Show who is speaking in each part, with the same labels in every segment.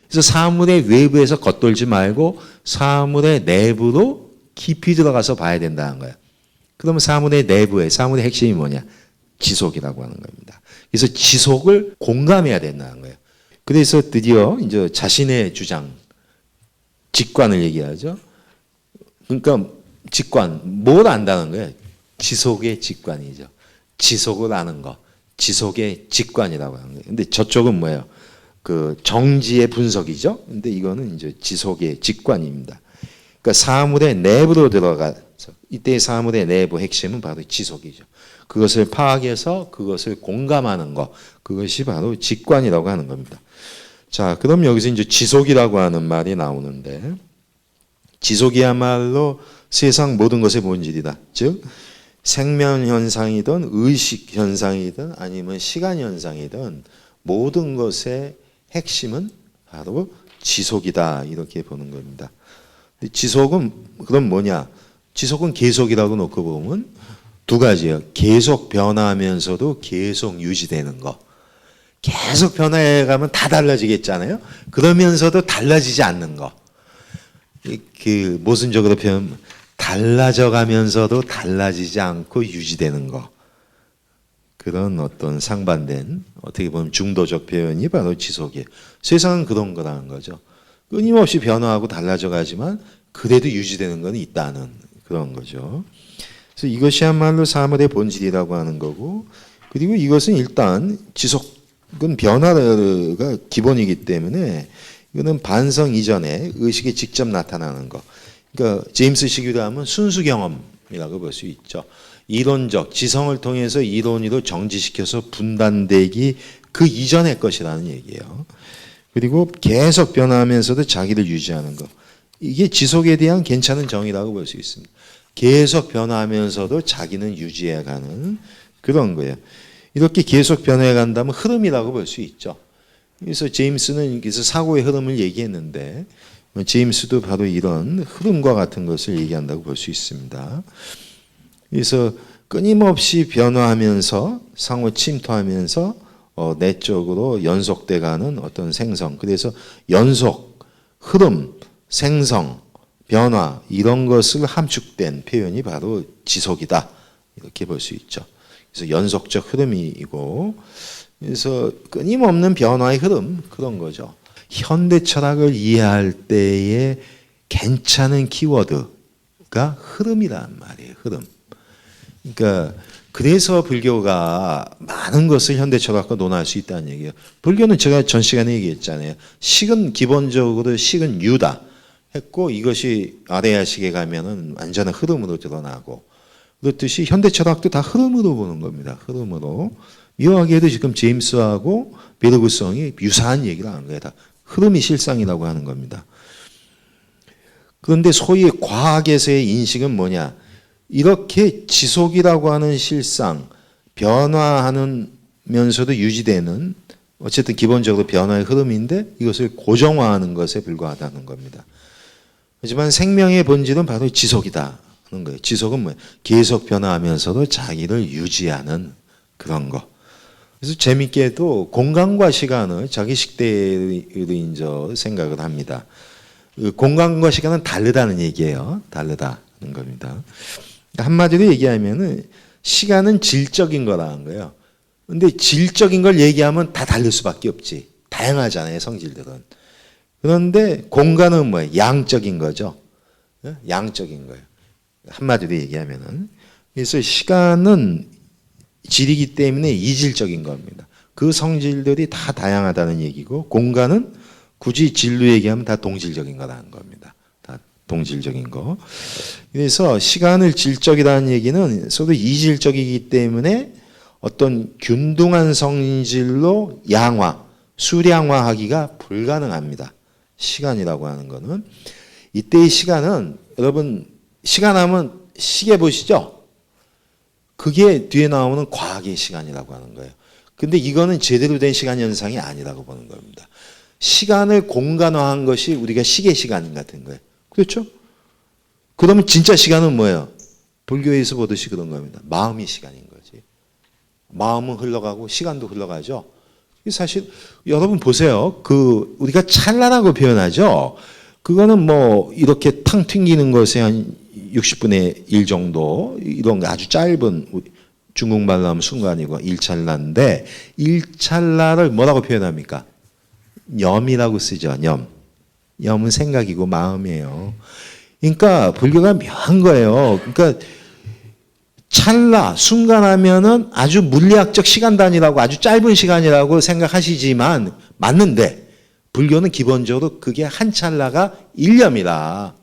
Speaker 1: 그래서 사물의 외부에서 겉돌지 말고 사물의 내부로 깊이 들어가서 봐야 된다는 거예요. 그러면 사물의 내부에 사물의 핵심이 뭐냐? 지속이라고 하는 겁니다. 그래서 지속을 공감해야 된다는 거예요. 그래서 드디어 이제 자신의 주장, 직관을 얘기하죠. 그러니까 직관, 뭘 안다는 거예요? 지속의 직관이죠. 지속을 아는 거, 지속의 직관이라고 하는 거예요. 근데 저쪽은 뭐예요? 그 정지의 분석이죠. 근데 이거는 이제 지속의 직관입니다. 그러니까 사물의 내부로 들어가서 이때의 사물의 내부 핵심은 바로 지속이죠. 그것을 파악해서 그것을 공감하는 것, 그것이 바로 직관이라고 하는 겁니다. 자, 그럼 여기서 이제 지속이라고 하는 말이 나오는데, 지속이야말로 세상 모든 것의 본질이다. 즉, 생명 현상이든 의식 현상이든 아니면 시간 현상이든 모든 것의 핵심은 바로 지속이다. 이렇게 보는 겁니다. 지속은 그럼 뭐냐? 지속은 계속이라고 놓고 보면 두 가지예요. 계속 변화하면서도 계속 유지되는 거. 계속 변화해가면 다 달라지겠잖아요. 그러면서도 달라지지 않는 거. 그 모순적으로 표현, 달라져가면서도 달라지지 않고 유지되는 거. 그런 어떤 상반된 어떻게 보면 중도적 표현이 바로 지속이에요. 세상은 그런 거라는 거죠. 끊임없이 변화하고 달라져가지만 그래도 유지되는 건 있다는 그런 거죠. 그래서 이것이야말로 사물의 본질이라고 하는 거고, 그리고 이것은 일단 지속은 변화가 기본이기 때문에 이거는 반성 이전에 의식이 직접 나타나는 거. 그러니까 제임스식으로 하면 순수 경험이라고 볼 수 있죠. 이론적 지성을 통해서 이론으로 정지시켜서 분단되기 그 이전의 것이라는 얘기예요. 그리고 계속 변화하면서도 자기를 유지하는 것. 이게 지속에 대한 괜찮은 정의라고 볼 수 있습니다. 계속 변화하면서도 자기는 유지해가는 그런 거예요. 이렇게 계속 변해간다면 흐름이라고 볼 수 있죠. 그래서 제임스는 그래서 사고의 흐름을 얘기했는데 제임스도 바로 이런 흐름과 같은 것을 얘기한다고 볼 수 있습니다. 그래서 끊임없이 변화하면서 상호 침투하면서 내적으로 연속돼가는 어떤 생성. 그래서 연속, 흐름, 생성, 변화 이런 것을 함축된 표현이 바로 지속이다. 이렇게 볼 수 있죠. 그래서 연속적 흐름이고 그래서 끊임없는 변화의 흐름 그런 거죠. 현대 철학을 이해할 때의 괜찮은 키워드가 흐름이란 말이에요. 흐름. 그러니까 그래서 불교가 많은 것을 현대 철학과 논할 수 있다는 얘기예요. 불교는 제가 전 시간에 얘기했잖아요. 식은 기본적으로 식은 유다 했고 이것이 아레아식에 가면은 완전한 흐름으로 드러나고 그렇듯이 현대 철학도 다 흐름으로 보는 겁니다. 흐름으로. 묘하게도 지금 제임스하고 베르그성이 유사한 얘기를 하는 거예요. 다 흐름이 실상이라고 하는 겁니다. 그런데 소위 과학에서의 인식은 뭐냐? 이렇게 지속이라고 하는 실상, 변화하면서도 유지되는 어쨌든 기본적으로 변화의 흐름인데 이것을 고정화하는 것에 불과하다는 겁니다. 하지만 생명의 본질은 바로 지속이다 하는 거예요. 지속은 뭐예요? 계속 변화하면서도 자기를 유지하는 그런 거. 그래서 재밌게도 공간과 시간을 자기식대로 이제 생각을 합니다. 공간과 시간은 다르다는 얘기예요. 다르다는 겁니다. 한마디로 얘기하면은 시간은 질적인 거라는 거예요. 근데 질적인 걸 얘기하면 다 다를 수밖에 없지. 다양하잖아요, 성질들은. 그런데 공간은 뭐예요? 양적인 거죠. 양적인 거예요. 한마디로 얘기하면은. 그래서 시간은 질이기 때문에 이질적인 겁니다. 그 성질들이 다 다양하다는 얘기고 공간은 굳이 질로 얘기하면 다 동질적인 거라는 겁니다. 다 동질적인 거. 그래서 시간을 질적이라는 얘기는 서로 이질적이기 때문에 어떤 균등한 성질로 양화, 수량화하기가 불가능합니다. 시간이라고 하는 거는. 이때의 시간은 여러분 시간 하면 시계 보시죠? 그게 뒤에 나오는 과학의 시간이라고 하는 거예요. 근데 이거는 제대로 된 시간 현상이 아니라고 보는 겁니다. 시간을 공간화한 것이 우리가 시계 시간 같은 거예요. 그렇죠? 그러면 진짜 시간은 뭐예요? 불교에서 보듯이 그런 겁니다. 마음이 시간인 거지. 마음은 흘러가고 시간도 흘러가죠. 사실 여러분 보세요. 그 우리가 찰나라고 표현하죠. 그거는 뭐 이렇게 탕 튕기는 것에 한 60분의 1 정도 이런 아주 짧은 중국말로 하면 순간이고 일찰나인데 일찰나를 뭐라고 표현합니까? 념이라고 쓰죠. 념. 념은 생각이고 마음이에요. 그러니까 불교가 묘한 거예요. 그러니까 찰나, 순간 하면은 아주 물리학적 시간 단위라고 아주 짧은 시간이라고 생각하시지만 맞는데 불교는 기본적으로 그게 한 찰나가 일념이라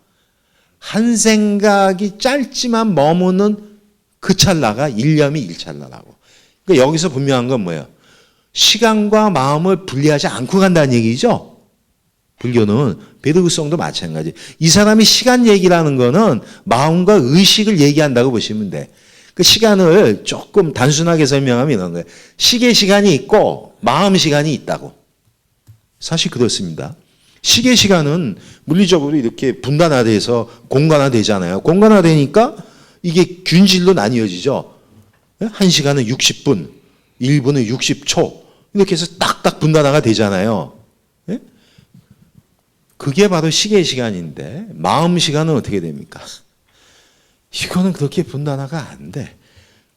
Speaker 1: 한 생각이 짧지만 머무는 그 찰나가 일념이 일찰나라고. 그러니까 여기서 분명한 건 뭐예요? 시간과 마음을 분리하지 않고 간다는 얘기죠. 불교는 베드구성도 마찬가지. 이 사람이 시간 얘기라는 거는 마음과 의식을 얘기한다고 보시면 돼. 그 시간을 조금 단순하게 설명하면 이런 거예요. 시계 시간이 있고 마음 시간이 있다고. 사실 그렇습니다. 시계 시간은 물리적으로 이렇게 분단화돼서 공간화되잖아요. 공간화되니까 이게 균질로 나뉘어지죠. 1시간은 60분, 1분은 60초 이렇게 해서 딱딱 분단화가 되잖아요. 그게 바로 시계 시간인데 마음 시간은 어떻게 됩니까? 이거는 그렇게 분단화가 안 돼.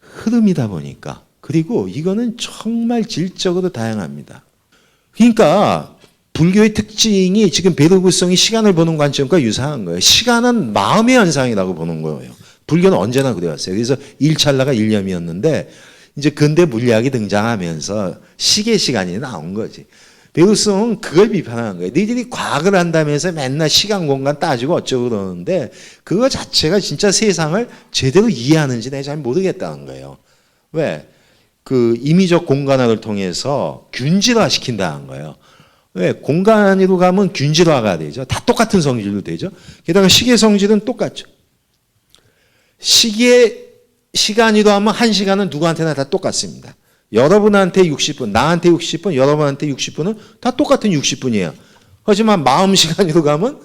Speaker 1: 흐름이다 보니까. 그리고 이거는 정말 질적으로 다양합니다. 그러니까 불교의 특징이 지금 베드구성이 시간을 보는 관점과 유사한 거예요. 시간은 마음의 현상이라고 보는 거예요. 불교는 언제나 그래왔어요. 그래서 일찰나가 일념이었는데 이제 근대 물리학이 등장하면서 시계 시간이 나온 거지. 베드구성은 그걸 비판하는 거예요. 너희들이 과학을 한다면서 맨날 시간 공간 따지고 어쩌고 그러는데 그거 자체가 진짜 세상을 제대로 이해하는지 내가 잘 모르겠다는 거예요. 왜? 그 임의적 공간화를 통해서 균질화 시킨다는 거예요. 왜? 공간으로 가면 균질화가 되죠. 다 똑같은 성질로 되죠. 게다가 시계 성질은 똑같죠. 시계 시간이도 하면 1시간은 누구한테나 다 똑같습니다. 여러분한테 60분, 나한테 60분, 여러분한테 60분은 다 똑같은 60분이에요. 하지만 마음 시간으로 가면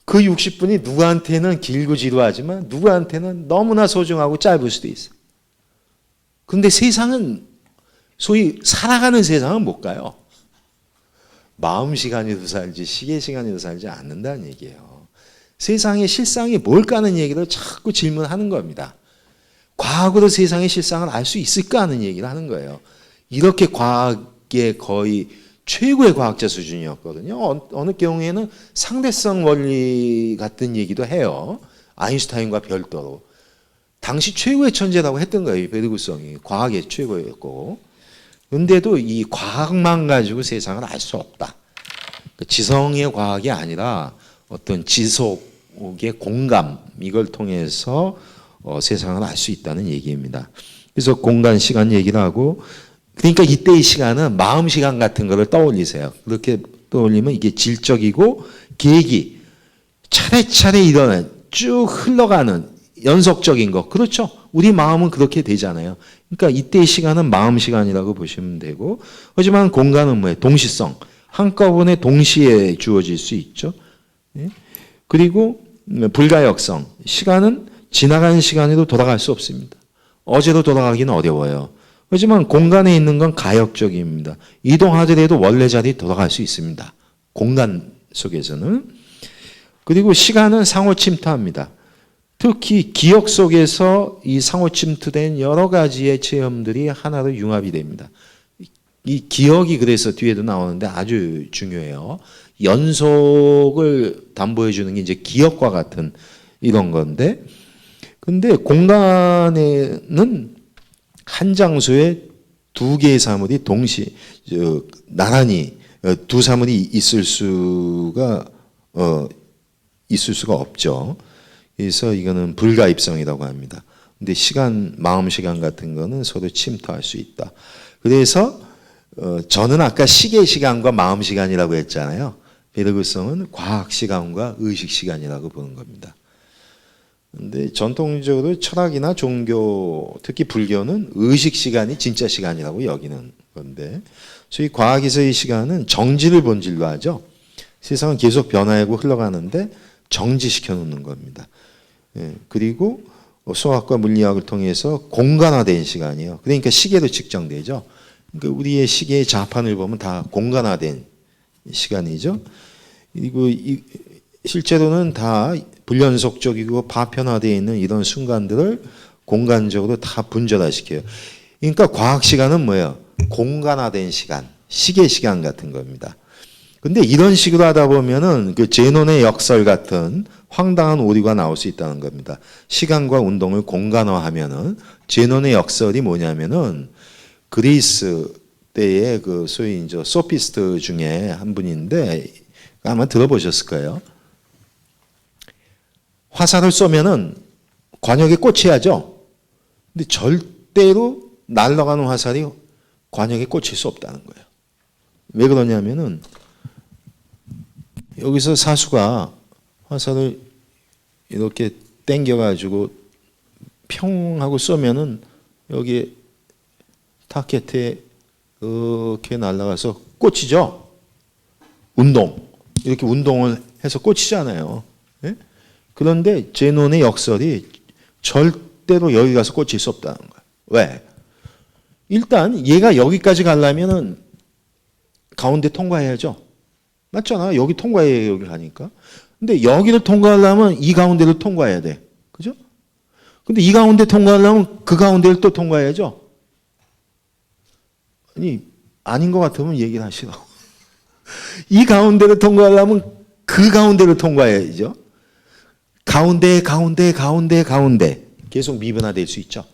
Speaker 1: 그 60분이 누구한테는 길고 지루하지만 누구한테는 너무나 소중하고 짧을 수도 있어요. 그런데 세상은 소위 살아가는 세상은 못 가요. 마음 시간으로 살지 시계 시간으로 살지 않는다는 얘기예요. 세상의 실상이 뭘까는 얘기를 자꾸 질문하는 겁니다. 과학으로 세상의 실상을 알 수 있을까 하는 얘기를 하는 거예요. 이렇게 과학의 거의 최고의 과학자 수준이었거든요. 어느 경우에는 상대성 원리 같은 얘기도 해요. 아인슈타인과 별도로. 당시 최고의 천재라고 했던 거예요. 베드구성이. 과학의 최고였고. 그런데도 이 과학만 가지고 세상을 알 수 없다. 지성의 과학이 아니라 어떤 지속의 공감 이걸 통해서 세상을 알 수 있다는 얘기입니다. 그래서 공간 시간 얘기를 하고 그러니까 이때의 시간은 마음 시간 같은 거를 떠올리세요. 그렇게 떠올리면 이게 질적이고 계기 차례차례 일어나는 쭉 흘러가는 연속적인 거 그렇죠. 우리 마음은 그렇게 되잖아요. 그러니까 이때의 시간은 마음 시간이라고 보시면 되고 하지만 공간은 뭐예요? 동시성 한꺼번에 동시에 주어질 수 있죠. 그리고 불가역성 시간은 지나가는 시간에도 돌아갈 수 없습니다. 어제로 돌아가기는 어려워요. 하지만 공간에 있는 건 가역적입니다. 이동하더라도 원래 자리에 돌아갈 수 있습니다. 공간 속에서는. 그리고 시간은 상호 침투합니다. 특히 기억 속에서 이 상호 침투된 여러 가지의 체험들이 하나로 융합이 됩니다. 이 기억이 그래서 뒤에도 나오는데 아주 중요해요. 연속을 담보해 주는 게 이제 기억과 같은 이런 건데 근데 공간에는 한 장소에 두 개의 사물이 동시 나란히 두 사물이 있을 수가 없죠. 그래서 이거는 불가입성이라고 합니다. 근데 시간, 마음 시간 같은 거는 서로 침투할 수 있다. 그래서 저는 아까 시계 시간과 마음 시간이라고 했잖아요. 베드구성은 과학 시간과 의식 시간이라고 보는 겁니다. 근데 전통적으로 철학이나 종교, 특히 불교는 의식 시간이 진짜 시간이라고 여기는 건데, 소위 과학에서의 시간은 정지를 본질로 하죠. 세상은 계속 변화하고 흘러가는데 정지시켜 놓는 겁니다. 그리고 수학과 물리학을 통해서 공간화된 시간이에요. 그러니까 시계로 측정되죠. 그러니까 우리의 시계의 자판을 보면 다 공간화된 시간이죠. 그리고 실제로는 다 불연속적이고 파편화되어 있는 이런 순간들을 공간적으로 다 분절화시켜요. 그러니까 과학 시간은 뭐예요? 공간화된 시간, 시계 시간 같은 겁니다. 근데 이런 식으로 하다 보면은 그 제논의 역설 같은 황당한 오류가 나올 수 있다는 겁니다. 시간과 운동을 공간화하면은 제논의 역설이 뭐냐면은 그리스 때의 그 소위 이제 소피스트 중에 한 분인데 아마 들어보셨을 거예요. 화살을 쏘면은 관역에 꽂혀야죠. 근데 절대로 날아가는 화살이 관역에 꽂힐 수 없다는 거예요. 왜 그러냐면은 여기서 사수가 화살을 이렇게 당겨가지고 평 하고 쏘면은 여기 타켓에 이렇게 날아가서 꽂히죠. 이렇게 운동을 해서 꽂히잖아요. 예? 그런데 제논의 역설이 절대로 여기 가서 꽂힐 수 없다는 거예요. 왜? 일단 얘가 여기까지 가려면은 가운데 통과해야죠. 맞잖아. 여기 통과해야 여기 가니까. 근데 여기를 통과하려면 이 가운데를 통과해야 돼. 그죠? 근데 이 가운데 통과하려면 그 가운데를 또 통과해야죠. 아니, 아닌 것 같으면 얘기를 하시라고. 이 가운데를 통과하려면 그 가운데를 통과해야죠. 가운데. 계속 미분화될 수 있죠.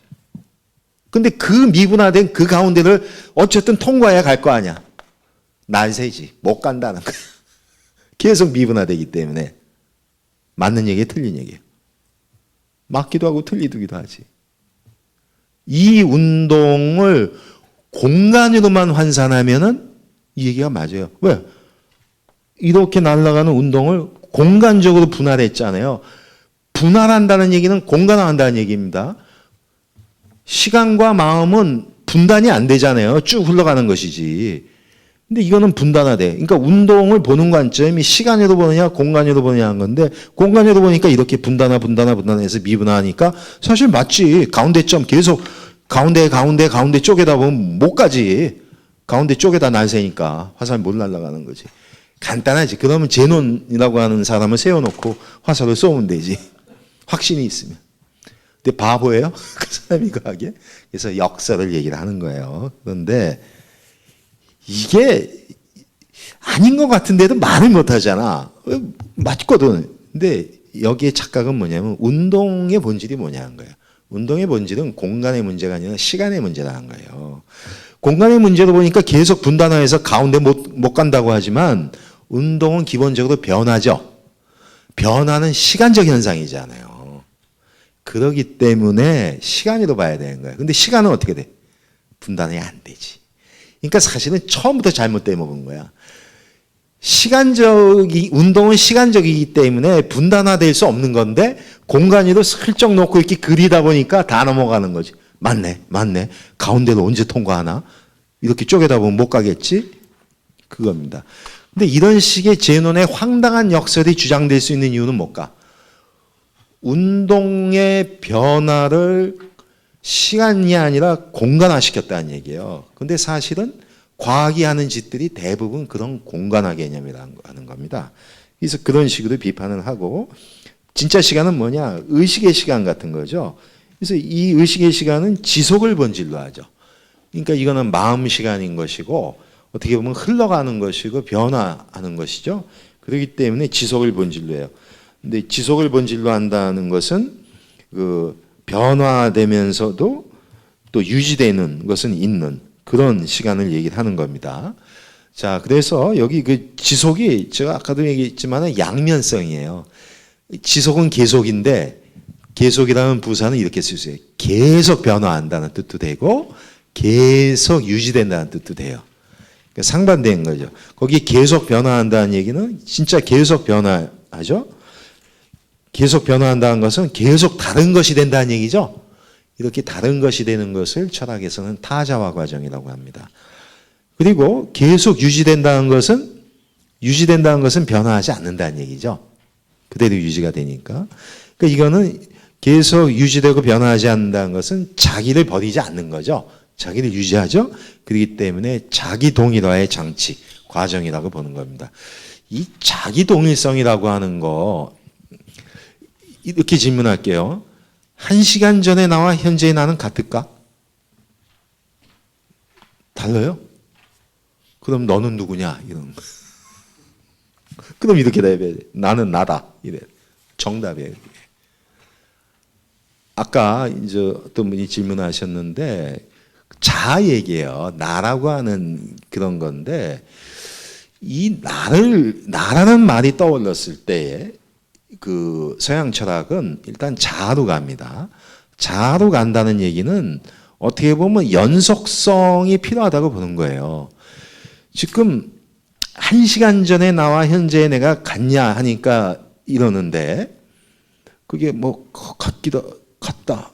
Speaker 1: 근데 그 미분화된 그 가운데를 어쨌든 통과해야 갈 거 아니야. 날새지. 못 간다는 거야. 계속 미분화되기 때문에. 맞는 얘기예요, 틀린 얘기예요. 맞기도 하고 틀리기도 하지. 이 운동을 공간으로만 환산하면은 이 얘기가 맞아요. 왜? 이렇게 날아가는 운동을 공간적으로 분할했잖아요. 분할한다는 얘기는 공간화한다는 얘기입니다. 시간과 마음은 분단이 안 되잖아요. 쭉 흘러가는 것이지. 근데 이거는 분단화돼. 그러니까 운동을 보는 관점이 시간으로 보느냐 공간으로 보느냐 하는 건데 공간으로 보니까 이렇게 분단해서 미분화하니까 사실 맞지. 가운데점 계속 가운데 쪼개다 보면 못 가지. 가운데 쪼개다 날새니까 화살 못 날아가는 거지. 간단하지. 그러면 제논이라고 하는 사람을 세워놓고 화살을 쏘면 되지. 확신이 있으면. 근데 바보예요? 그 사람이 과하게. 그래서 역설을 얘기를 하는 거예요. 그런데 이게 아닌 것 같은데도 말을 못 하잖아. 맞거든. 근데 여기에 착각은 뭐냐면 운동의 본질이 뭐냐는 거예요. 운동의 본질은 공간의 문제가 아니라 시간의 문제라는 거예요. 공간의 문제로 보니까 계속 분단화해서 가운데 못 간다고 하지만 운동은 기본적으로 변하죠. 변화는 시간적 현상이잖아요. 그렇기 때문에 시간으로 봐야 되는 거예요. 근데 시간은 어떻게 돼? 분단이 안 되지. 그러니까 사실은 처음부터 잘못돼 먹은 거야. 운동은 시간적이기 때문에 분단화될 수 없는 건데 공간으로 슬쩍 놓고 이렇게 그리다 보니까 다 넘어가는 거지. 맞네. 가운데로 언제 통과하나? 이렇게 쪼개다 보면 못 가겠지? 그겁니다. 근데 이런 식의 제논의 황당한 역설이 주장될 수 있는 이유는 뭘까? 운동의 변화를 시간이 아니라 공간화시켰다는 얘기예요. 근데 사실은 과학이 하는 짓들이 대부분 그런 공간화 개념이라는 겁니다. 그래서 그런 식으로 비판을 하고 진짜 시간은 뭐냐? 의식의 시간 같은 거죠. 그래서 이 의식의 시간은 지속을 본질로 하죠. 그러니까 이거는 마음 시간인 것이고 어떻게 보면 흘러가는 것이고 변화하는 것이죠. 그렇기 때문에 지속을 본질로 해요. 근데 지속을 본질로 한다는 것은 그 변화되면서도 또 유지되는 것은 있는 그런 시간을 얘기를 하는 겁니다. 자, 그래서 여기 그 지속이 제가 아까도 얘기했지만 양면성이에요. 지속은 계속인데 계속이라는 부사는 이렇게 쓸 수 있어요. 계속 변화한다는 뜻도 되고 계속 유지된다는 뜻도 돼요. 그러니까 상반된 거죠. 거기 계속 변화한다는 얘기는 진짜 계속 변화하죠. 계속 변화한다는 것은 계속 다른 것이 된다는 얘기죠. 이렇게 다른 것이 되는 것을 철학에서는 타자화 과정이라고 합니다. 그리고 계속 유지된다는 것은 변화하지 않는다는 얘기죠. 그대로 유지가 되니까. 그러니까 이거는 계속 유지되고 변화하지 않는다는 것은 자기를 버리지 않는 거죠. 자기를 유지하죠. 그렇기 때문에 자기 동일화의 장치, 과정이라고 보는 겁니다. 이 자기 동일성이라고 하는 거 이렇게 질문할게요. 1시간 전에 나와 현재의 나는 같을까? 달라요? 그럼 너는 누구냐? 이런. 그럼 이렇게 대답해야 돼. 나는 나다. 이래. 정답이에요. 아까 이제 어떤 분이 질문하셨는데 자아 얘기예요. 나라고 하는 그런 건데 이 나라는 말이 떠올랐을 때에 그 서양 철학은 일단 자아로 갑니다. 자아로 간다는 얘기는 어떻게 보면 연속성이 필요하다고 보는 거예요. 지금 1시간 전에 나와 현재의 내가 같냐 하니까 이러는데 그게 뭐 같다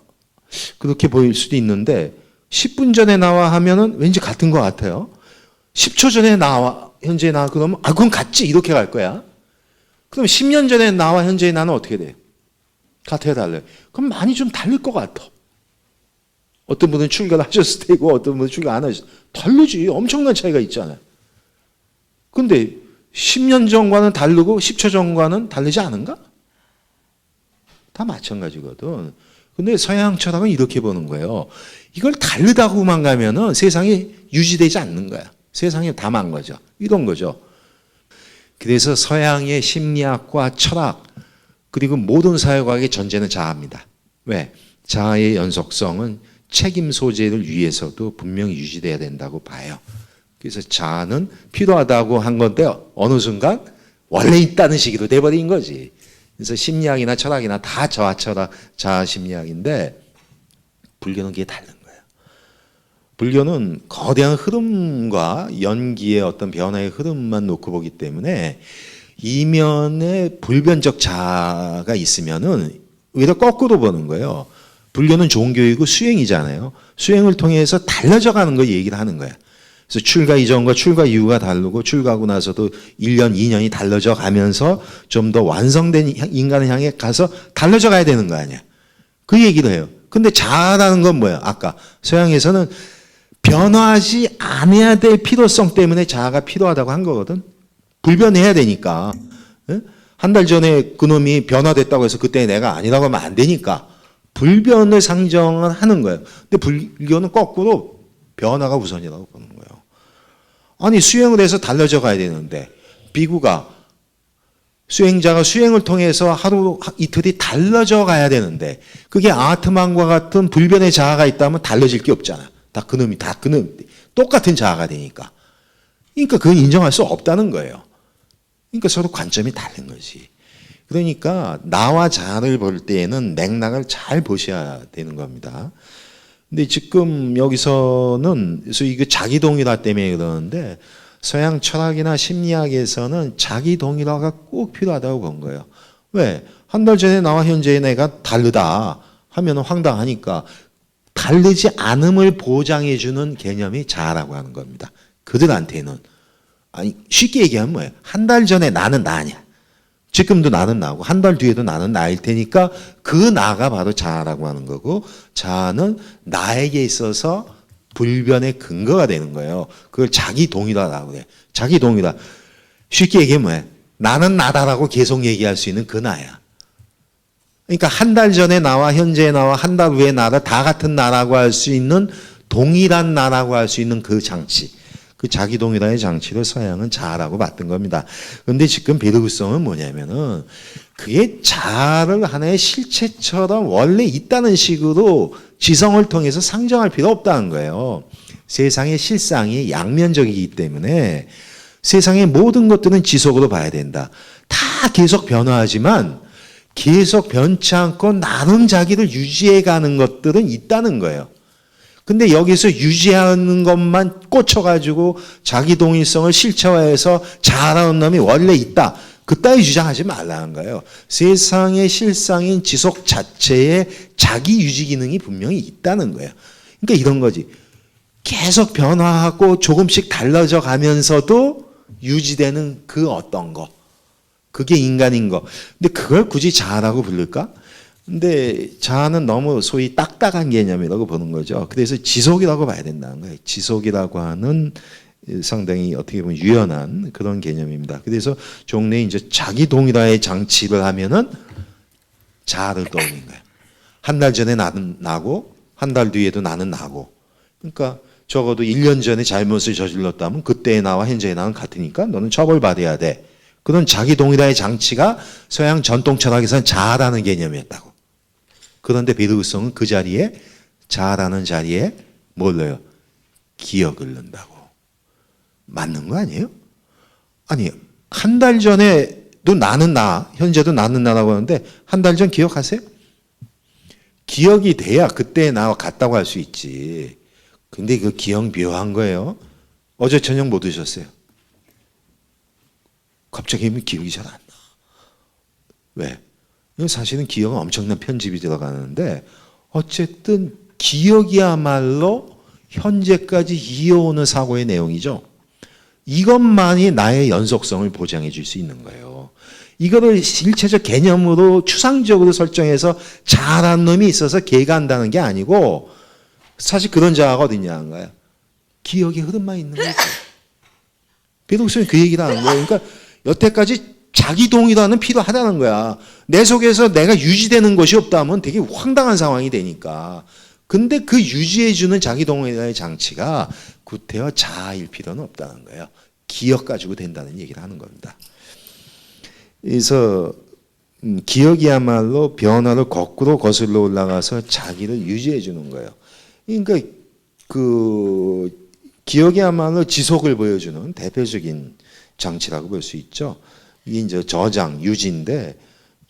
Speaker 1: 그렇게 보일 수도 있는데 10분 전에 나와 하면은 왠지 같은 것 같아요. 10초 전에 나와 현재의 나 그러면 그건 같지 이렇게 갈 거야. 그럼 10년 전에 나와 현재의 나는 어떻게 돼? 같아요, 달라요? 그럼 많이 좀 다를 것 같아. 어떤 분은 출가하셨을 테고 어떤 분은 출가 안 하셨을 테 다르지. 엄청난 차이가 있잖아요. 근데 10년 전과는 다르고 10초 전과는 다르지 않은가? 다 마찬가지거든. 근데 서양 철학은 이렇게 보는 거예요. 이걸 다르다고만 가면은 세상이 유지되지 않는 거야. 세상이 다 망 거죠. 이런 거죠. 그래서 서양의 심리학과 철학 그리고 모든 사회과학의 전제는 자아입니다. 왜? 자아의 연속성은 책임 소재를 위해서도 분명히 유지돼야 된다고 봐요. 그래서 자아는 필요하다고 한 건데 어느 순간 원래 있다는 식으로 돼버린 거지. 그래서 심리학이나 철학이나 다 자아 철학, 자아 심리학인데 불교는 그게 다른 거예요. 불교는 거대한 흐름과 연기의 어떤 변화의 흐름만 놓고 보기 때문에 이면에 불변적 자아가 있으면은 오히려 거꾸로 보는 거예요. 불교는 종교이고 수행이잖아요. 수행을 통해서 달라져 가는 거 얘기를 하는 거야. 그래서 출가 이전과 출가 이후가 다르고 출가하고 나서도 1년, 2년이 달라져 가면서 좀 더 완성된 인간을 향해 가서 달라져 가야 되는 거 아니야. 그 얘기를 해요. 근데 자아라는 건 뭐야? 아까 서양에서는 변화하지 않아야 될 필요성 때문에 자아가 필요하다고 한 거거든. 불변해야 되니까. 한 달 전에 그놈이 변화됐다고 해서 그때 내가 아니라고 하면 안 되니까 불변을 상정을 하는 거예요. 근데 불교는 거꾸로 변화가 우선이라고 보는 거예요. 아니 수행을 해서 달라져 가야 되는데 비구가 수행자가 수행을 통해서 하루 이틀이 달라져 가야 되는데 그게 아트만과 같은 불변의 자아가 있다면 달라질 게 없잖아. 다 그놈이 똑같은 자아가 되니까. 그러니까 그건 인정할 수 없다는 거예요. 그러니까 서로 관점이 다른 거지. 그러니까 나와 자아를 볼 때에는 맥락을 잘 보셔야 되는 겁니다. 근데 지금 여기서는 그래서 이거 자기 동일화 때문에 그러는데 서양 철학이나 심리학에서는 자기 동일화가 꼭 필요하다고 본 거예요. 왜? 한 달 전에 나와 현재의 내가 다르다 하면 황당하니까 다르지 않음을 보장해주는 개념이 자아라고 하는 겁니다. 그들한테는. 아니 쉽게 얘기하면 뭐예요? 한 달 전에 나는 나냐. 지금도 나는 나고 한 달 뒤에도 나는 나일 테니까 그 나가 바로 자아라고 하는 거고 자아는 나에게 있어서 불변의 근거가 되는 거예요. 그걸 자기 동일화라고 그래. 자기 동일화. 쉽게 얘기하면 뭐예요? 나는 나다라고 계속 얘기할 수 있는 그 나야. 그러니까 한 달 전에 나와 현재의 나와 한 달 후의 나를 다 같은 나라고 할 수 있는 동일한 나라고 할 수 있는 그 장치. 그 자기 동일화의 장치를 서양은 자아라고 봤던 겁니다. 그런데 지금 베르그송은 뭐냐면은 그게 자아를 하나의 실체처럼 원래 있다는 식으로 지성을 통해서 상정할 필요 없다는 거예요. 세상의 실상이 양면적이기 때문에 세상의 모든 것들은 지속으로 봐야 된다. 다 계속 변화하지만 계속 변치 않고 나름 자기를 유지해가는 것들은 있다는 거예요. 근데 여기서 유지하는 것만 꽂혀가지고 자기 동일성을 실체화해서 자아라는 놈이 원래 있다. 그따위 주장하지 말라는 거예요. 세상의 실상인 지속 자체에 자기 유지 기능이 분명히 있다는 거예요. 그러니까 이런 거지. 계속 변화하고 조금씩 달라져 가면서도 유지되는 그 어떤 거. 그게 인간인 거. 근데 그걸 굳이 자아라고 부를까? 근데 자아는 너무 소위 딱딱한 개념이라고 보는 거죠. 그래서 지속이라고 봐야 된다는 거예요. 지속이라고 하는 상당히 어떻게 보면 유연한 그런 개념입니다. 그래서 종래에 이제 자기 동일화의 장치를 하면은 자아를 떠올린 거예요. 한 달 전에 나는 나고 한 달 뒤에도 나는 나고. 그러니까 적어도 1년 전에 잘못을 저질렀다면 그때의 나와 현재의 나는 같으니까 너는 처벌받아야 돼. 그런 자기 동일화의 장치가 서양 전통 철학에서는 자아라는 개념이었다고. 그런데 베르그송은 그 자리에 자아라는 자리에 뭘 넣어요? 기억을 넣는다고. 맞는 거 아니에요? 아니, 한 달 전에도 나는 나, 현재도 나는 나라고 하는데 한 달 전 기억하세요? 기억이 돼야 그때 나와 같다고 할 수 있지. 근데 그 기억 묘한 거예요. 어제 저녁 뭐 드셨어요? 갑자기 기억이 잘 안 나. 왜? 사실은 기억은 엄청난 편집이 들어가는데 어쨌든 기억이야말로 현재까지 이어오는 사고의 내용이죠. 이것만이 나의 연속성을 보장해 줄 수 있는 거예요. 이거를 일체적 개념으로 추상적으로 설정해서 자아라는 놈이 있어서 걔가 한다는 게 아니고 사실 그런 자아가 어딨냐는 거야. 기억의 흐름만 있는 거죠. 베르그송이 그 얘기를 하는 거예요. 그러니까 여태까지 자기 동의라는 필요하다는 거야. 내 속에서 내가 유지되는 것이 없다면 되게 황당한 상황이 되니까. 근데 그 유지해주는 자기 동의의 장치가 구태여 자아일 필요는 없다는 거예요. 기억 가지고 된다는 얘기를 하는 겁니다. 그래서 기억이야말로 변화를 거꾸로 거슬러 올라가서 자기를 유지해 주는 거예요. 그러니까 그 기억이야말로 지속을 보여주는 대표적인 장치라고 볼 수 있죠. 이게 이제 저장, 유지인데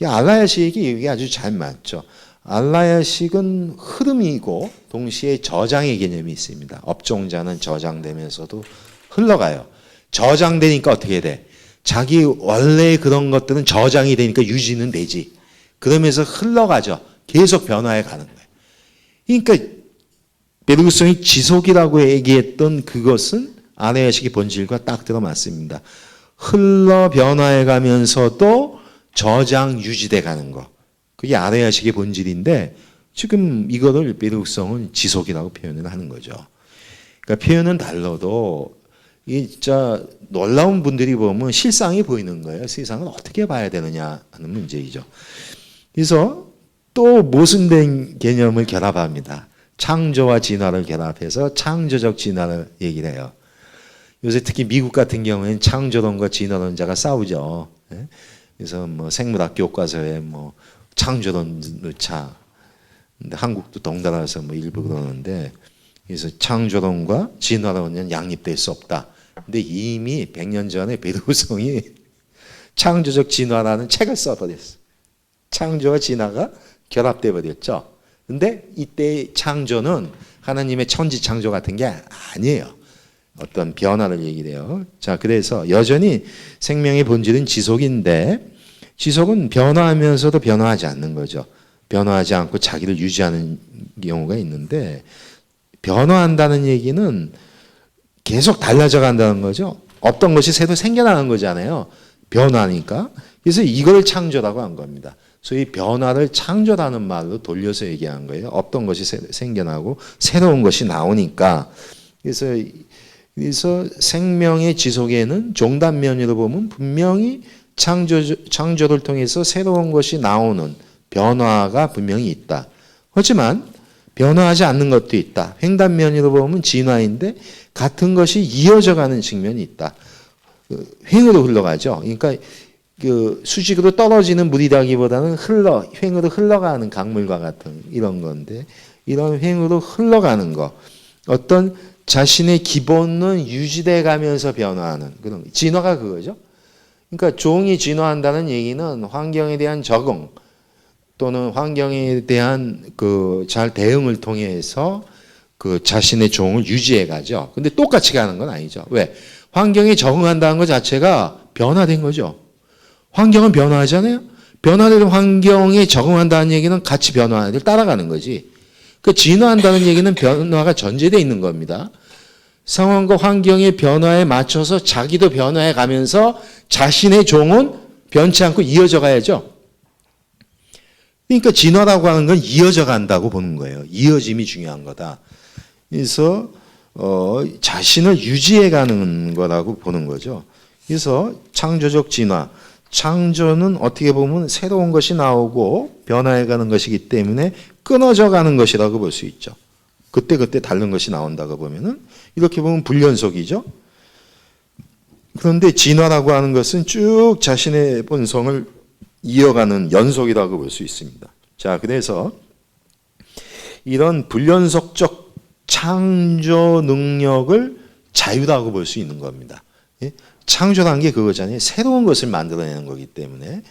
Speaker 1: 알라야식이 이게 아주 잘 맞죠. 알라야식은 흐름이고 동시에 저장의 개념이 있습니다. 업종자는 저장되면서도 흘러가요. 저장되니까 어떻게 돼? 자기 원래 그런 것들은 저장이 되니까 유지는 되지. 그러면서 흘러가죠. 계속 변화해 가는 거예요. 그러니까 베르그송이 지속이라고 얘기했던 그것은 알라야식의 본질과 딱 들어맞습니다. 흘러 변화해 가면서도 저장 유지돼 가는 거. 그게 알라야식의 본질인데 지금 이거를 베르그송은 지속이라고 표현을 하는 거죠. 그러니까 표현은 달라도 이게 진짜 놀라운 분들이 보면 실상이 보이는 거예요. 세상을 어떻게 봐야 되느냐 하는 문제이죠. 그래서 또 모순된 개념을 결합합니다. 창조와 진화를 결합해서 창조적 진화를 얘기를 해요. 요새 특히 미국 같은 경우에는 창조론과 진화론자가 싸우죠. 그래서 뭐 생물학 교과서에 뭐 창조론 넣자. 근데 한국도 덩달아서 뭐 일부 그러는데 그래서 창조론과 진화론은 양립될 수 없다. 근데 이미 100년 전에 베르그송이 창조적 진화라는 책을 써버렸어. 창조와 진화가 결합돼 버렸죠. 근데 이때 창조는 하나님의 천지 창조 같은 게 아니에요. 어떤 변화를 얘기해요. 자, 그래서 여전히 생명의 본질은 지속인데 지속은 변화하면서도 변화하지 않는 거죠. 변화하지 않고 자기를 유지하는 경우가 있는데 변화한다는 얘기는 계속 달라져 간다는 거죠. 없던 것이 새로 생겨나는 거잖아요. 변화니까. 그래서 이걸 창조라고 한 겁니다. 소위 변화를 창조라는 말로 돌려서 얘기한 거예요. 없던 것이 생겨나고 새로운 것이 나오니까. 그래서 생명의 지속에는 종단면으로 보면 분명히 창조를 통해서 새로운 것이 나오는 변화가 분명히 있다. 하지만 변화하지 않는 것도 있다. 횡단면으로 보면 진화인데 같은 것이 이어져 가는 측면이 있다. 횡으로 흘러가죠. 그러니까 그 수직으로 떨어지는 물이라기보다는 횡으로 흘러가는 강물과 같은 이런 건데 이런 횡으로 흘러가는 거. 어떤 자신의 기본은 유지돼 가면서 변화하는 그런 진화가 그거죠. 그러니까 종이 진화한다는 얘기는 환경에 대한 적응 또는 환경에 대한 그 잘 대응을 통해서 그 자신의 종을 유지해 가죠. 근데 똑같이 가는 건 아니죠. 왜? 환경에 적응한다는 것 자체가 변화된 거죠. 환경은 변화하잖아요. 변화된 환경에 적응한다는 얘기는 같이 변화를 따라가는 거지. 그 진화한다는 얘기는 변화가 전제되어 있는 겁니다. 상황과 환경의 변화에 맞춰서 자기도 변화해 가면서 자신의 종은 변치 않고 이어져 가야죠. 그러니까 진화라고 하는 건 이어져 간다고 보는 거예요. 이어짐이 중요한 거다. 그래서 자신을 유지해 가는 거라고 보는 거죠. 그래서 창조적 진화, 창조는 어떻게 보면 새로운 것이 나오고 변화해 가는 것이기 때문에 끊어져 가는 것이라고 볼 수 있죠. 그때그때 다른 것이 나온다고 보면은 이렇게 보면 불연속이죠. 그런데 진화라고 하는 것은 쭉 자신의 본성을 이어가는 연속이라고 볼 수 있습니다. 자, 그래서 이런 불연속적 창조 능력을 자유라고 볼 수 있는 겁니다. 창조라는 게 그거잖아요. 새로운 것을 만들어내는 거기 때문에.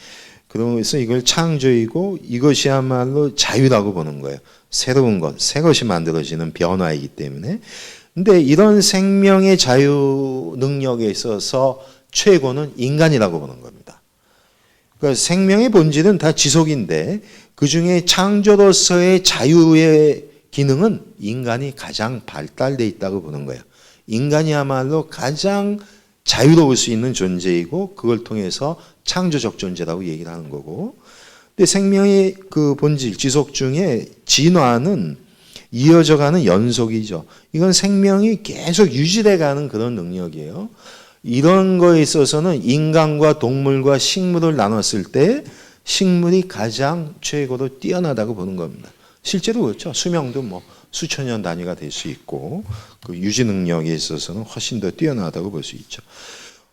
Speaker 1: 그래서 이걸 창조이고 이것이야말로 자유라고 보는 거예요. 새로운 것, 새 것이 만들어지는 변화이기 때문에. 근데 이런 생명의 자유 능력에 있어서 최고는 인간이라고 보는 겁니다. 그러니까 생명의 본질은 다 지속인데 그중에 창조로서의 자유의 기능은 인간이 가장 발달되어 있다고 보는 거예요. 인간이야말로 가장 자유로울 수 있는 존재이고 그걸 통해서 창조적 존재라고 얘기를 하는 거고, 근데 생명의 그 본질 지속 중에 진화는 이어져가는 연속이죠. 이건 생명이 계속 유지돼가는 그런 능력이에요. 이런 거에 있어서는 인간과 동물과 식물을 나눴을 때 식물이 가장 최고로 뛰어나다고 보는 겁니다. 실제로 그렇죠. 수명도 뭐 수천 년 단위가 될 수 있고 그 유지 능력에 있어서는 훨씬 더 뛰어나다고 볼 수 있죠.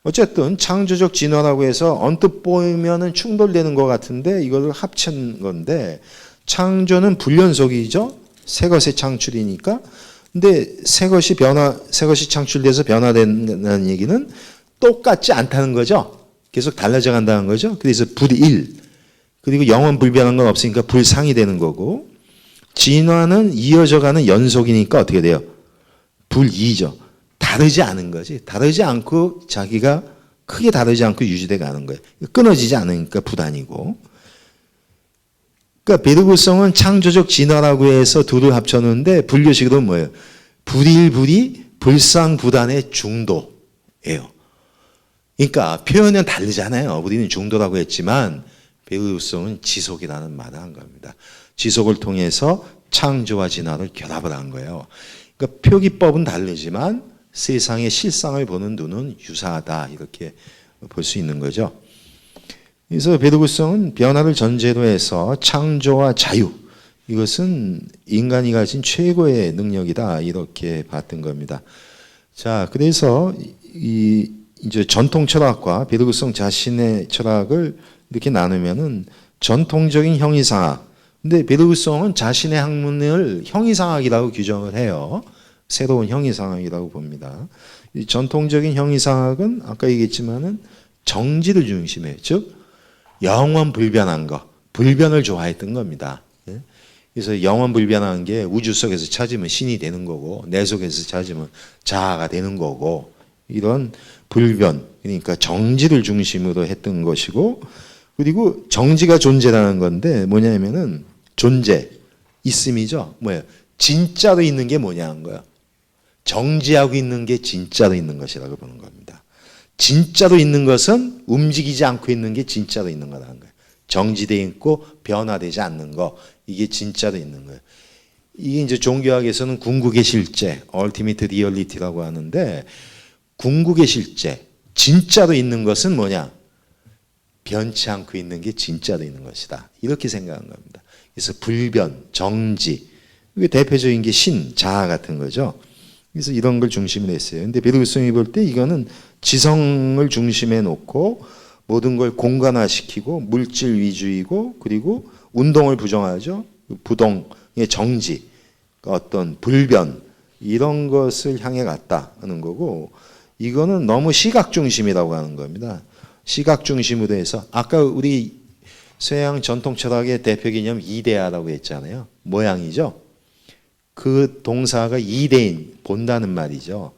Speaker 1: 어쨌든 창조적 진화라고 해서 언뜻 보면은 충돌되는 것 같은데 이걸 합친 건데, 창조는 불연속이죠. 새 것의 창출이니까. 근데 새 것이 창출돼서 변화된다는 얘기는 똑같지 않다는 거죠. 계속 달라져 간다는 거죠. 그래서 불일, 그리고 영원 불변한 건 없으니까 불상이 되는 거고, 진화는 이어져가는 연속이니까 어떻게 돼요? 불이죠. 다르지 않은 거지. 다르지 않고 자기가 크게 다르지 않고 유지돼 가는 거예요. 끊어지지 않으니까 불아니고. 그러니까 베르구성은 창조적 진화라고 해서 둘을 합쳤는데 불교식으로 뭐예요? 불일불이 불상불안의 중도예요. 그러니까 표현은 다르잖아요. 우리는 중도라고 했지만 베르구성은 지속이라는 말을 한 겁니다. 지속을 통해서 창조와 진화를 결합을 한 거예요. 그러니까 표기법은 다르지만 세상의 실상을 보는 눈은 유사하다, 이렇게 볼 수 있는 거죠. 그래서 베르구성은 변화를 전제로 해서 창조와 자유, 이것은 인간이 가진 최고의 능력이다, 이렇게 봤던 겁니다. 자, 그래서 이제 전통 철학과 베르구성 자신의 철학을 이렇게 나누면은 전통적인 형이상학. 근데 베르구성은 자신의 학문을 형이상학이라고 규정을 해요. 새로운 형이상학이라고 봅니다. 이 전통적인 형이상학은 아까 얘기했지만은 정지를 중심해요. 즉 영원 불변한 거, 불변을 좋아했던 겁니다. 그래서 영원 불변한 게 우주 속에서 찾으면 신이 되는 거고 내 속에서 찾으면 자아가 되는 거고, 이런 불변, 그러니까 정지를 중심으로 했던 것이고, 그리고 정지가 존재라는 건데 뭐냐면은 존재, 있음이죠. 뭐예요? 진짜로 있는 게 뭐냐는 거예요. 정지하고 있는 게 진짜로 있는 것이라고 보는 겁니다. 진짜로 있는 것은 움직이지 않고 있는 게 진짜로 있는 거라는 거예요. 정지되어 있고 변화되지 않는 거, 이게 진짜로 있는 거예요. 이게 이제 종교학에서는 궁극의 실제, ultimate reality라고 하는데, 궁극의 실제, 진짜로 있는 것은 뭐냐? 변치 않고 있는 게 진짜로 있는 것이다, 이렇게 생각한 겁니다. 그래서 불변, 정지, 이게 대표적인 게 신, 자아 같은 거죠. 그래서 이런 걸 중심으로 했어요. 근데 베르구성이 볼 때 이거는 지성을 중심에 놓고 모든 걸 공간화시키고 물질 위주이고, 그리고 운동을 부정하죠. 부동의 정지, 어떤 불변, 이런 것을 향해 갔다 하는 거고, 이거는 너무 시각 중심이라고 하는 겁니다. 시각 중심으로 해서 아까 우리 서양 전통 철학의 대표 개념 이데아라고 했잖아요. 모양이죠. 그 동사가 이데인, 본다는 말이죠.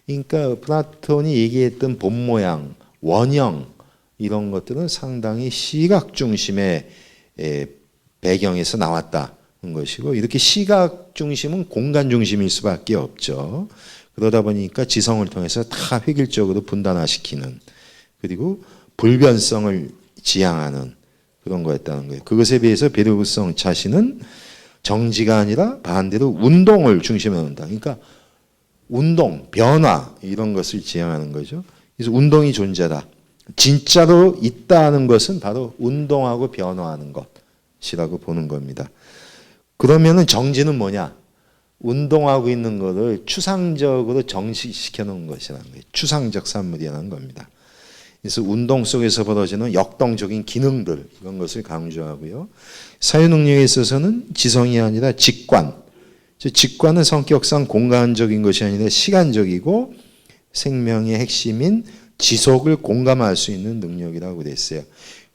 Speaker 1: 그러니까 플라톤이 얘기했던 본 모양, 원형, 이런 것들은 상당히 시각 중심의 배경에서 나왔다는 것이고, 이렇게 시각 중심은 공간 중심일 수밖에 없죠. 그러다 보니까 지성을 통해서 다 획일적으로 분단화시키는, 그리고 불변성을 지향하는 그런 거였다는 거예요. 그것에 비해서 베르그송 자신은 정지가 아니라 반대로 운동을 중심에 놓는다. 그러니까 운동, 변화 이런 것을 지향하는 거죠. 그래서 운동이 존재다. 진짜로 있다는 것은 바로 운동하고 변화하는 것이라고 보는 겁니다. 그러면은 정지는 뭐냐? 운동하고 있는 것을 추상적으로 정식시켜 놓은 것이라는 거예요. 추상적 산물이라는 겁니다. 그래서 운동 속에서 벌어지는 역동적인 기능들 이런 것을 강조하고요. 사유 능력에 있어서는 지성이 아니라 직관. 직관은 성격상 공간적인 것이 아니라 시간적이고 생명의 핵심인 지속을 공감할 수 있는 능력이라고 그랬어요.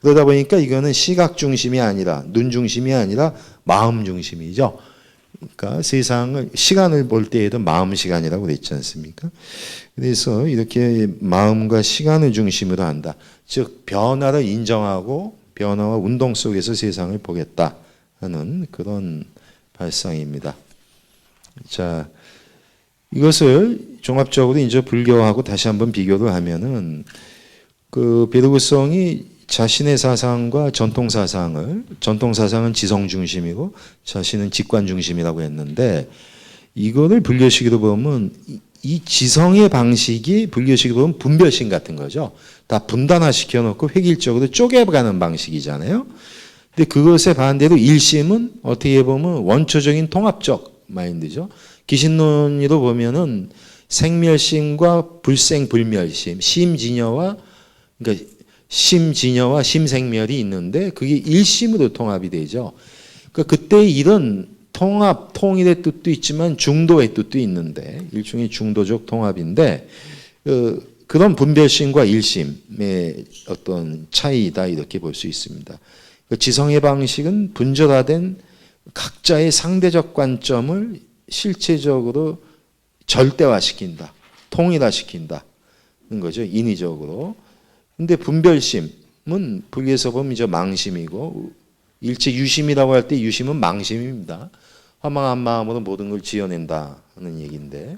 Speaker 1: 그러다 보니까 이거는 시각 중심이 아니라 눈 중심이 아니라 마음 중심이죠. 그러니까 세상을 시간을 볼 때에도 마음 시간이라고 그랬지 않습니까? 그래서 이렇게 마음과 시간을 중심으로 한다. 즉 변화를 인정하고 변화와 운동 속에서 세상을 보겠다 하는 그런 발상입니다. 자, 이것을 종합적으로 이제 불교하고 다시 한번 비교를 하면은 그 베르그송이 자신의 사상과 전통 사상은 지성 중심이고 자신은 직관 중심이라고 했는데 이거를 불교식으로 보면 이 지성의 방식이 불교식으로 보면 분별심 같은 거죠. 다 분단화시켜 놓고 획일적으로 쪼개가는 방식이잖아요. 근데 그것에 반대로 일심은 어떻게 보면 원초적인 통합적 마인드죠. 기신론으로 보면은 생멸심과 불생불멸심, 심진여와 그러니까 심진여와 심생멸이 있는데 그게 일심으로 통합이 되죠. 그러니까 그때 이런 통합, 통일의 뜻도 있지만 중도의 뜻도 있는데 일종의 중도적 통합인데 그런 분별심과 일심의 어떤 차이다 이렇게 볼 수 있습니다. 지성의 방식은 분절화된 각자의 상대적 관점을 실체적으로 절대화시킨다, 통일화시킨다는 거죠. 인위적으로. 근데 분별심은 불교에서 보면 이제 망심이고 일체 유심이라고 할 때 유심은 망심입니다. 허망한 마음으로 모든 걸 지어낸다 하는 얘기인데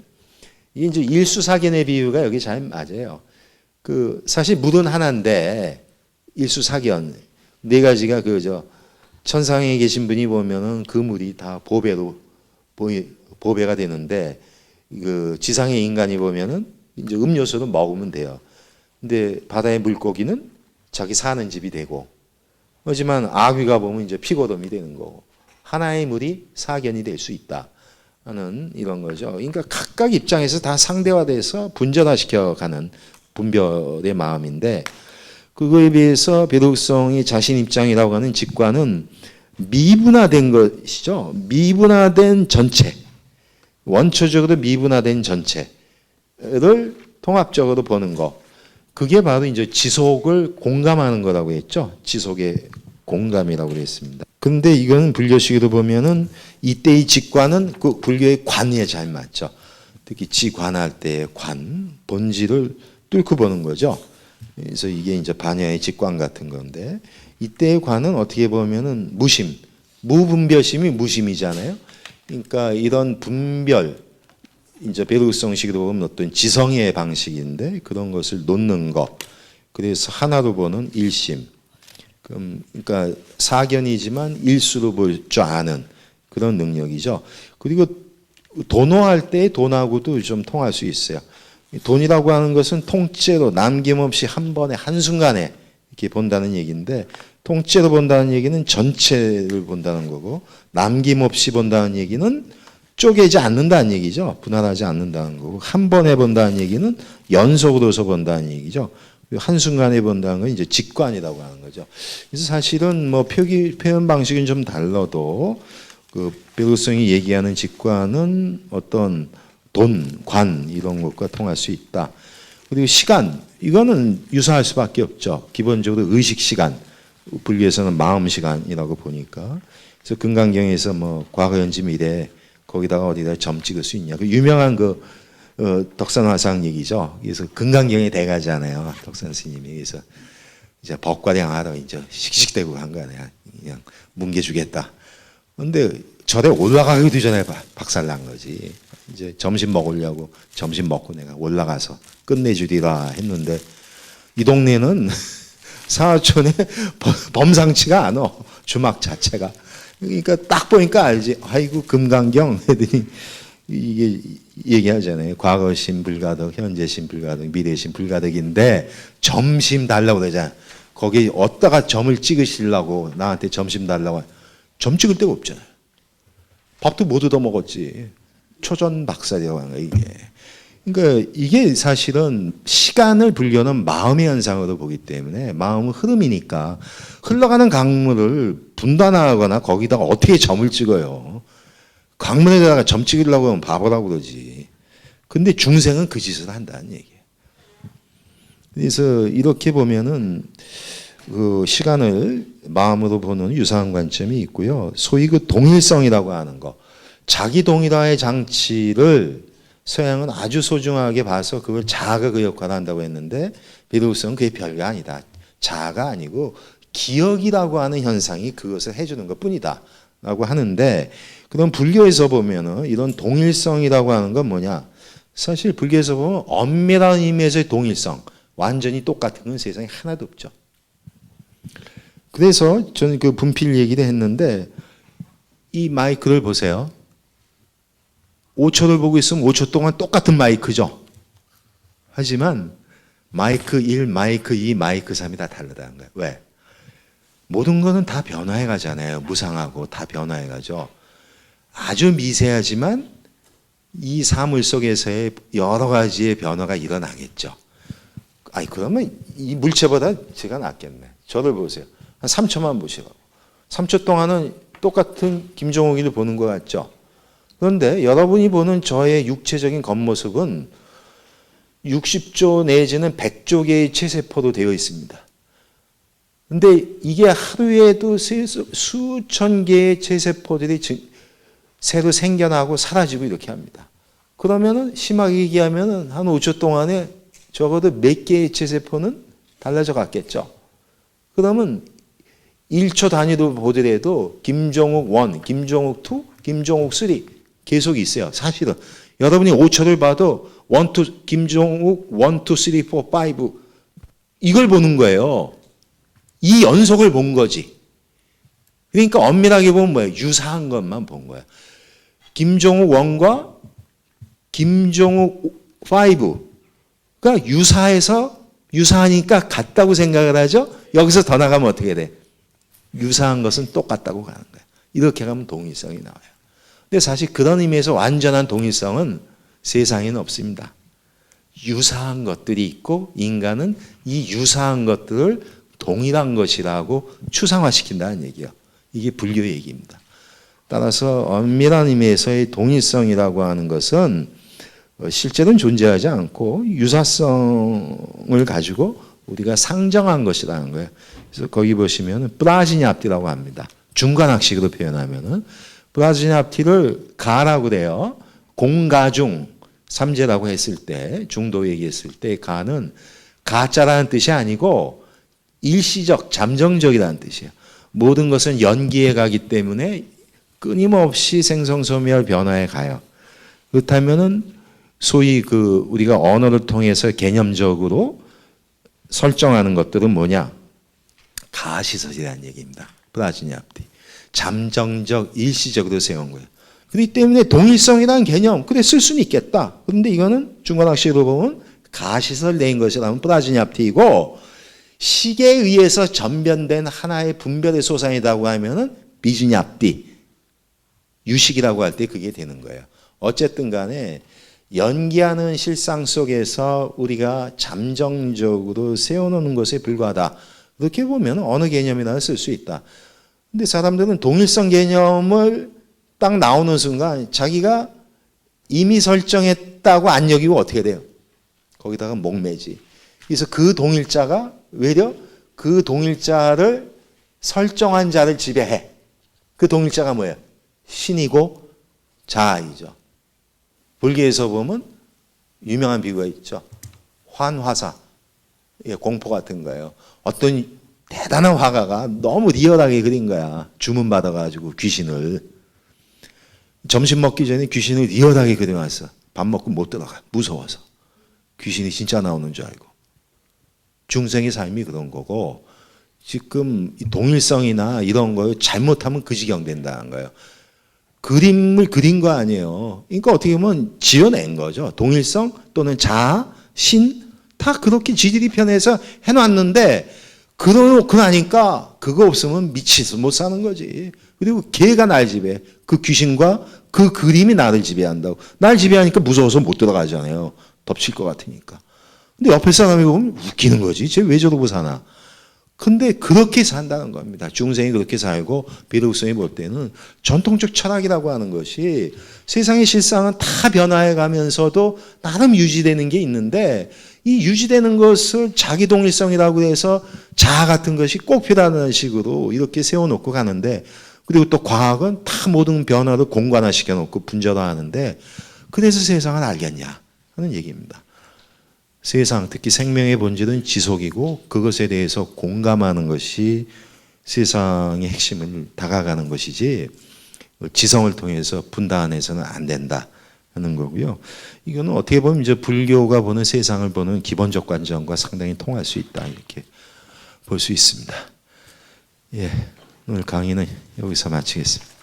Speaker 1: 이게 이제 일수사견의 비유가 여기 잘 맞아요. 그 사실 물은 하나인데 일수사견 네 가지가 그저 천상에 계신 분이 보면은 그 물이 다 보배가 되는데 그 지상의 인간이 보면은 이제 음료수로 먹으면 돼요. 근데 바다의 물고기는 자기 사는 집이 되고, 하지만 아귀가 보면 이제 피고름이 되는 거고, 하나의 물이 사견이 될 수 있다 하는 이런 거죠. 그러니까 각각 입장에서 다 상대화돼서 분절화시켜가는 분별의 마음인데, 그거에 비해서 베르그송이 자신 입장이라고 하는 직관은 미분화된 것이죠. 미분화된 전체, 원초적으로 미분화된 전체를 통합적으로 보는 것. 그게 바로 이제 지속을 공감하는 거라고 했죠. 지속의 공감이라고 그랬습니다. 근데 이건 불교식으로 보면은 이때의 직관은 그 불교의 관에 잘 맞죠. 특히 지관할 때의 관, 본질을 뚫고 보는 거죠. 그래서 이게 이제 반야의 직관 같은 건데 이때의 관은 어떻게 보면은 무심, 무분별심이 무심이잖아요. 그러니까 이런 분별 이제 베르그송식으로 보면 어떤 지성의 방식인데 그런 것을 놓는 것. 그래서 하나로 보는 일심. 그러니까 사견이지만 일수로 볼 줄 아는 그런 능력이죠. 그리고 도노할 때 돈하고도 좀 통할 수 있어요. 돈이라고 하는 것은 통째로 남김없이 한 번에 한순간에 이렇게 본다는 얘기인데 통째로 본다는 얘기는 전체를 본다는 거고 남김없이 본다는 얘기는 쪼개지 않는다는 얘기죠. 분할하지 않는다는 거고 한 번에 본다는 얘기는 연속으로서 본다는 얘기죠. 한순간에 본다는 건 이제 직관이라고 하는 거죠. 그래서 사실은 뭐 표현 방식은 좀 달라도 그 베르그송이 얘기하는 직관은 어떤 돈, 관 이런 것과 통할 수 있다. 그리고 시간 이거는 유사할 수밖에 없죠. 기본적으로 의식 시간, 불교에서는 마음 시간이라고 보니까. 그래서 금강경에서 뭐 과거, 현재, 미래 거기다가 어디다 점 찍을 수 있냐. 그 유명한 그 덕산화상 얘기죠. 그래서 금강경에 대가잖아요. 덕산 스님이. 그래서 이제 법과량 하러 이제 씩씩대고 간 거 아니야. 그냥 뭉개주겠다. 근데 절에 올라가기도 전에 박살난 거지. 이제 점심 먹으려고 점심 먹고 내가 올라가서 끝내주리라 했는데 이 동네는 사하천에 범상치가 않아. 주막 자체가. 그러니까 딱 보니까 알지. 아이고 금강경 애들이 이게 얘기하잖아요. 과거신 불가득, 현재신 불가득, 미래신 불가득인데 점심 달라고 그러잖아. 거기 어디다가 점을 찍으시려고 나한테 점심 달라고. 점 찍을 데가 없잖아요. 밥도 못 얻어 먹었지. 초전박살이라고 하는 거야 이게. 그러니까 이게 사실은 시간을 불교는 마음의 현상으로 보기 때문에 마음은 흐름이니까 흘러가는 강물을 분단하거나 거기다가 어떻게 점을 찍어요. 강물에다가 점 찍으려고 하면 바보라고 그러지. 근데 중생은 그 짓을 한다는 얘기예요. 그래서 이렇게 보면은 그 시간을 마음으로 보는 유사한 관점이 있고요. 소위 그 동일성이라고 하는 거. 자기 동일화의 장치를 서양은 아주 소중하게 봐서 그걸 자아가 그 역할을 한다고 했는데 베르우스는 그게 별거 아니다. 자아가 아니고 기억이라고 하는 현상이 그것을 해주는 것뿐이다 라고 하는데, 그럼 불교에서 보면은 이런 동일성이라고 하는 건 뭐냐, 사실 불교에서 보면 엄밀한 의미에서의 동일성, 완전히 똑같은 건 세상에 하나도 없죠. 그래서 저는 그 분필 얘기를 했는데 이 마이크를 보세요. 5초를 보고 있으면 5초 동안 똑같은 마이크죠. 하지만 마이크 1, 마이크 2, 마이크 3이 다 다르다는 거예요. 왜? 모든 거는 다 변화해 가잖아요. 무상하고 다 변화해 가죠. 아주 미세하지만 이 사물 속에서의 여러 가지의 변화가 일어나겠죠. 아니 그러면 이 물체보다 제가 낫겠네. 저를 보세요. 한 3초만 보시라고. 3초 동안은 똑같은 김종욱이를 보는 것 같죠. 그런데 여러분이 보는 저의 육체적인 겉모습은 60조 내지는 100조 개의 체세포로 되어 있습니다. 근데 이게 하루에도 수천 개의 체세포들이 새로 생겨나고 사라지고 이렇게 합니다. 그러면은 심하게 얘기하면은 한 5초 동안에 적어도 몇 개의 체세포는 달라져 갔겠죠. 그러면 1초 단위로 보더라도 김종욱 1, 김종욱 2, 김종욱 3 계속 있어요. 사실은 여러분이 5초를 봐도 1, 2, 김종욱 1, 2, 3, 4, 5 이걸 보는 거예요. 이 연속을 본 거지. 그러니까 엄밀하게 보면 뭐예요? 유사한 것만 본 거야. 김종욱 1과 김종욱 5가 유사하니까 같다고 생각을 하죠. 여기서 더 나가면 어떻게 돼? 유사한 것은 똑같다고 가는 거야. 이렇게 가면 동일성이 나와요. 근데 사실 그런 의미에서 완전한 동일성은 세상에는 없습니다. 유사한 것들이 있고 인간은 이 유사한 것들을 동일한 것이라고 추상화시킨다는 얘기예요. 이게 불교 얘기입니다. 따라서 엄밀한 의미에서의 동일성이라고 하는 것은 실제로는 존재하지 않고 유사성을 가지고 우리가 상정한 것이라는 거예요. 그래서 거기 보시면 프라지냐프티라고 합니다. 중간학식으로 표현하면은 프라지냐프티를 가라고 그래요. 공가중 삼재라고 했을 때, 중도 얘기했을 때 가는 가짜라는 뜻이 아니고 일시적, 잠정적이라는 뜻이에요. 모든 것은 연기해 가기 때문에 끊임없이 생성소멸 변화해 가요. 그렇다면은 소위 그 우리가 언어를 통해서 개념적으로 설정하는 것들은 뭐냐? 가시설이라는 얘기입니다. 프라지냐프티. 잠정적, 일시적으로 세운 거예요. 그렇기 때문에 동일성이라는 개념, 그래 쓸 수는 있겠다. 그런데 이거는 중간학식으로 보면 가시설 내인 것이라면 프라지냐프티이고, 식에 의해서 전변된 하나의 분별의 소상이라고 하면은 비주냐프티, 유식이라고 할 때 그게 되는 거예요. 어쨌든 간에 연기하는 실상 속에서 우리가 잠정적으로 세워놓는 것에 불과하다. 그렇게 보면 어느 개념이나 쓸 수 있다. 근데 사람들은 동일성 개념을 딱 나오는 순간 자기가 이미 설정했다고 안 여기고 어떻게 돼요? 거기다가 목매지. 그래서 그 동일자가 외려 그 동일자를 설정한 자를 지배해. 그 동일자가 뭐예요? 신이고 자아이죠. 불교에서 보면 유명한 비유가 있죠. 환화사, 공포 같은 거예요. 어떤 대단한 화가가 너무 리얼하게 그린 거야. 주문 받아가지고 귀신을. 점심 먹기 전에 귀신을 리얼하게 그려놨어. 밥 먹고 못 들어가. 무서워서. 귀신이 진짜 나오는 줄 알고. 중생의 삶이 그런 거고, 지금 이 동일성이나 이런 거 잘못하면 그 지경 된다는 거예요. 그림을 그린 거 아니에요. 그러니까 어떻게 보면 지어낸 거죠. 동일성 또는 자아, 신 다 그렇게 지질이 편해서 해놨는데 그러고 나니까 그거 없으면 미치서 못 사는 거지. 그리고 걔가 날 지배해. 그 귀신과 그 그림이 나를 지배한다고. 날 지배하니까 무서워서 못 들어가잖아요. 덮칠 것 같으니까. 근데 옆에 사람이 보면 웃기는 거지. 쟤 왜 저러고 사나. 근데 그렇게 산다는 겁니다. 중생이 그렇게 살고 비로소이 볼 때는 전통적 철학이라고 하는 것이 세상의 실상은 다 변화해 가면서도 나름 유지되는 게 있는데 이 유지되는 것을 자기 동일성이라고 해서 자아 같은 것이 꼭 필요하다는 식으로 이렇게 세워놓고 가는데 그리고 또 과학은 다 모든 변화를 공간화시켜 놓고 분절화하는데 그래서 세상을 알겠냐 하는 얘기입니다. 세상, 특히 생명의 본질은 지속이고 그것에 대해서 공감하는 것이 세상의 핵심을 다가가는 것이지 지성을 통해서 분단해서는 안 된다 하는 거고요. 이거는 어떻게 보면 이제 불교가 보는 세상을 보는 기본적 관점과 상당히 통할 수 있다 이렇게 볼 수 있습니다. 예, 오늘 강의는 여기서 마치겠습니다.